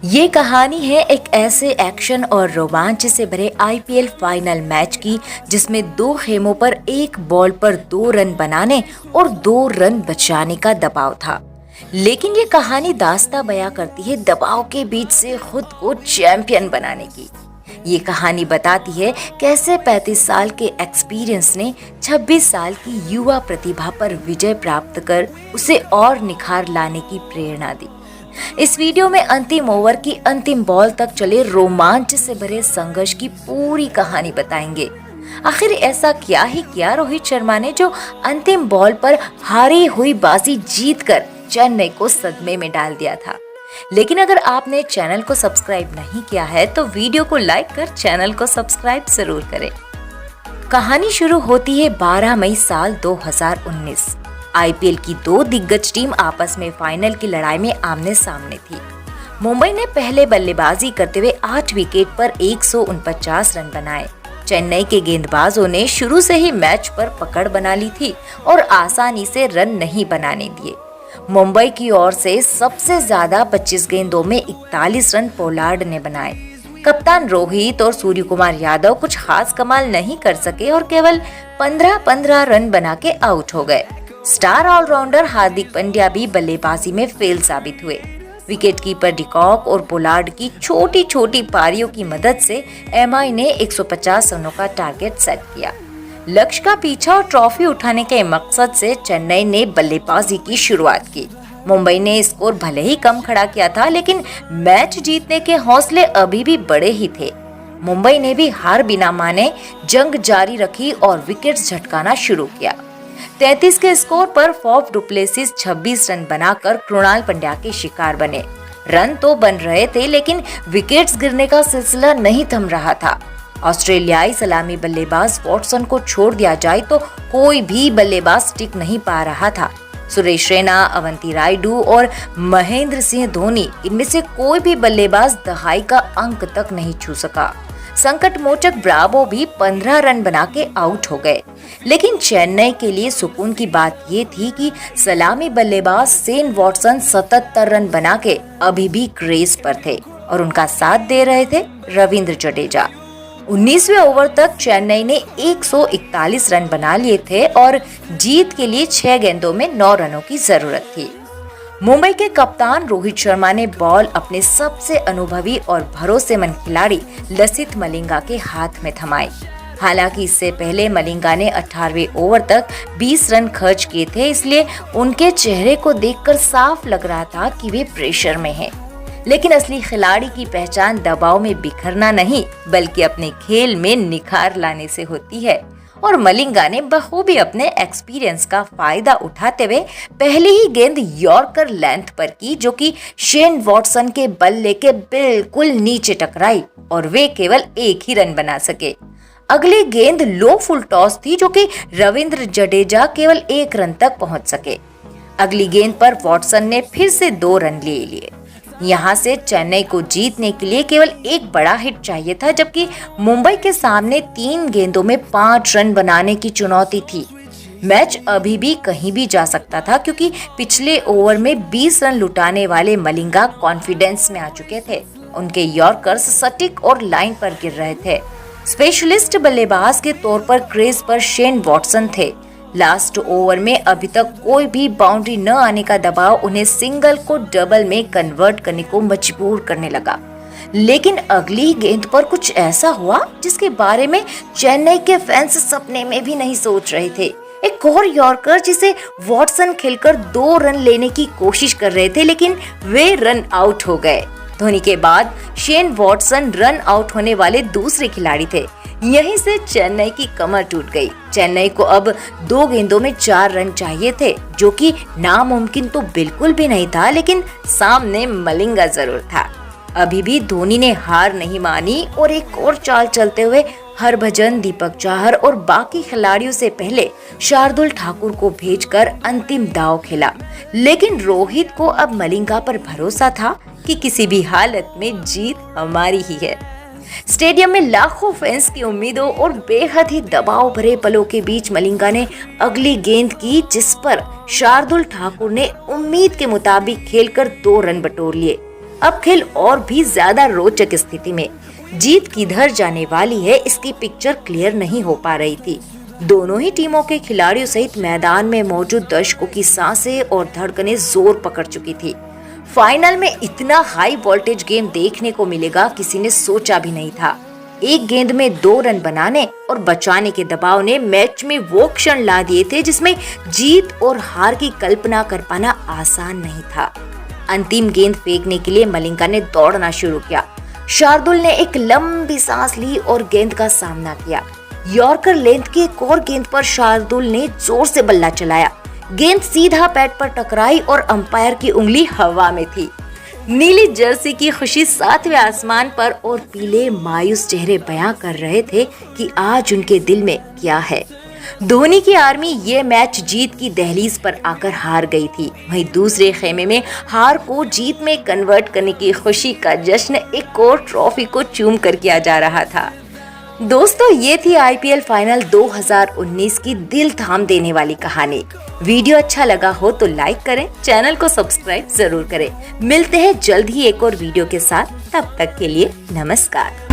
ये कहानी है एक ऐसे एक्शन और रोमांच से भरे आईपीएल फाइनल मैच की जिसमें दो खेमों पर एक बॉल पर 2 रन बनाने और 2 रन बचाने का दबाव था। लेकिन ये कहानी दास्तां बयां करती है दबाव के बीच से खुद को चैंपियन बनाने की। ये कहानी बताती है कैसे 35 साल के एक्सपीरियंस ने 26 साल की युवा प्रतिभा पर विजय प्राप्त कर उसे और निखार लाने की प्रेरणा दी। इस वीडियो में अंतिम ओवर की अंतिम बॉल तक चले रोमांच से भरे संघर्ष की पूरी कहानी बताएंगे। आखिर ऐसा क्या ही किया रोहित शर्मा ने जो अंतिम बॉल पर हारी हुई बाजी जीतकर चेन्नई को सदमे में डाल दिया था। लेकिन अगर आपने चैनल को सब्सक्राइब नहीं किया है तो वीडियो को लाइक कर चैनल को सब्सक्राइब जरूर करें। कहानी शुरू होती है 12 मई साल 2019। आईपीएल की 2 दिग्गज टीम आपस में फाइनल की लड़ाई में आमने सामने थी। मुंबई ने पहले बल्लेबाजी करते हुए 8 विकेट पर 149 रन बनाए। चेन्नई के गेंदबाजों ने शुरू से ही मैच पर पकड़ बना ली थी और आसानी से रन नहीं बनाने दिए। मुंबई की ओर से सबसे ज्यादा 25 गेंदों में 41 रन पोलार्ड ने बनाए। कप्तान रोहित और सूर्य कुमार यादव कुछ खास कमाल नहीं कर सके और केवल 15-15 रन बना के आउट हो गए। स्टार ऑलराउंडर हार्दिक पांड्या भी बल्लेबाजी में फेल साबित हुए। विकेटकीपर डिकॉक और पोलार्ड की छोटी छोटी पारियों की मदद से एमआई ने 150 रनों का टारगेट सेट किया। लक्ष्य का पीछा और ट्रॉफी उठाने के मकसद से चेन्नई ने बल्लेबाजी की शुरुआत की। मुंबई ने स्कोर भले ही कम खड़ा किया था लेकिन मैच जीतने के हौसले अभी भी बड़े ही थे। मुंबई ने भी हार बिना माने जंग जारी रखी और विकेट्स झटकाना शुरू किया। 33 के स्कोर पर फॉफ डुप्लेसिस 26 रन बनाकर कृणाल पंड्या के शिकार बने। रन तो बन रहे थे लेकिन विकेट्स गिरने का सिलसिला नहीं थम रहा था। ऑस्ट्रेलियाई सलामी बल्लेबाज वॉटसन को छोड़ दिया जाए तो कोई भी बल्लेबाज टिक नहीं पा रहा था। सुरेश रैना, अवंती रायडू और महेंद्र सिंह धोनी इनमें से कोई भी बल्लेबाज दहाई का अंक तक नहीं छू सका। संकट मोचक ब्रावो भी 15 रन बना के आउट हो गए। लेकिन चेन्नई के लिए सुकून की बात ये थी कि सलामी बल्लेबाज शेन वॉटसन 77 रन बना के अभी भी क्रीज पर थे और उनका साथ दे रहे थे रविंद्र जडेजा। 19वें ओवर तक चेन्नई ने 141 रन बना लिए थे और जीत के लिए 6 गेंदों में 9 रनों की जरूरत थी। मुंबई के कप्तान रोहित शर्मा ने बॉल अपने सबसे अनुभवी और भरोसेमंद खिलाड़ी लसिथ मलिंगा के हाथ में थमाई। हालांकि इससे पहले मलिंगा ने 18वें ओवर तक 20 रन खर्च किए थे, इसलिए उनके चेहरे को देखकर साफ लग रहा था कि वे प्रेशर में हैं। लेकिन असली खिलाड़ी की पहचान दबाव में बिखरना नहीं बल्कि अपने खेल में निखार लाने से होती है और मलिंगा ने बखूबी अपने एक्सपीरियंस का फायदा उठाते हुए पहली ही गेंद यॉर्कर लेंथ पर की जो कि शेन वॉटसन के बल्ले के बिल्कुल नीचे टकराई और वे केवल 1 ही रन बना सके। अगली गेंद लो फुल टॉस थी जो कि रविंद्र जडेजा केवल 1 रन तक पहुंच सके। अगली गेंद पर वॉटसन ने फिर से 2 रन ले लिए। यहाँ से चेन्नई को जीतने के लिए केवल एक बड़ा हिट चाहिए था, जबकि मुंबई के सामने 3 गेंदों में 5 रन बनाने की चुनौती थी। मैच अभी भी कहीं भी जा सकता था क्योंकि पिछले ओवर में 20 रन लुटाने वाले मलिंगा कॉन्फिडेंस में आ चुके थे। उनके यॉर्कर्स सटीक और लाइन पर गिर रहे थे। स्पेशलिस्ट बल्लेबाज के तौर पर क्रीज पर शेन वॉटसन थे। लास्ट ओवर में अभी तक कोई भी बाउंड्री न आने का दबाव उन्हें सिंगल को डबल में कन्वर्ट करने को मजबूर करने लगा। लेकिन अगली गेंद पर कुछ ऐसा हुआ जिसके बारे में चेन्नई के फैंस सपने में भी नहीं सोच रहे थे। एक और यॉर्कर जिसे वॉटसन खेलकर 2 रन लेने की कोशिश कर रहे थे लेकिन वे रन आउट हो गए। धोनी के बाद शेन वॉटसन रन आउट होने वाले दूसरे खिलाड़ी थे। यहीं से चेन्नई की कमर टूट गई। चेन्नई को अब 2 गेंदों में 4 रन चाहिए थे जो कि नामुमकिन तो बिल्कुल भी नहीं था, लेकिन सामने मलिंगा जरूर था। अभी भी धोनी ने हार नहीं मानी और एक और चाल चलते हुए हरभजन, दीपक चाहर और बाकी खिलाड़ियों से पहले शार्दुल ठाकुर को भेजकर अंतिम दांव खेला। लेकिन रोहित को अब मलिंगा पर भरोसा था कि किसी भी हालत में जीत हमारी ही है। स्टेडियम में लाखों फैंस की उम्मीदों और बेहद ही दबाव भरे पलों के बीच मलिंगा ने अगली गेंद की जिस पर शार्दुल ठाकुर ने उम्मीद के मुताबिक खेलकर 2 रन बटोर लिए। अब खेल और भी ज्यादा रोचक स्थिति में। जीत किधर जाने वाली है इसकी पिक्चर क्लियर नहीं हो पा रही थी। दोनों ही टीमों के खिलाड़ियों सहित मैदान में मौजूद दर्शकों की सांसें और धड़कनें जोर पकड़ चुकी थी। फाइनल में इतना हाई वोल्टेज गेम देखने को मिलेगा किसी ने सोचा भी नहीं था। एक गेंद में 2 रन बनाने और बचाने के दबाव ने मैच में वो क्षण ला दिए थे जिसमें जीत और हार की कल्पना कर पाना आसान नहीं था। अंतिम गेंद फेंकने के लिए मलिंगा ने दौड़ना शुरू किया। शार्दुल ने एक लंबी सांस ली और गेंद का सामना किया। यॉर्कर लेंथ की एक और गेंद पर शार्दुल ने जोर से बल्ला चलाया। गेंद सीधा पैड पर टकराई और अंपायर की उंगली हवा में थी। नीली जर्सी की खुशी 7वें आसमान पर और पीले मायूस चेहरे बयां कर रहे थे कि आज उनके दिल में क्या है। धोनी की आर्मी ये मैच जीत की दहलीज पर आकर हार गई थी। वहीं दूसरे खेमे में हार को जीत में कन्वर्ट करने की खुशी का जश्न एक और ट्रॉफी को चूम कर किया जा रहा था। दोस्तों, ये थी आईपीएल फाइनल 2019 की दिल थाम देने वाली कहानी। वीडियो अच्छा लगा हो तो लाइक करें, चैनल को सब्सक्राइब जरूर करें। मिलते हैं जल्द ही एक और वीडियो के साथ, तब तक के लिए नमस्कार।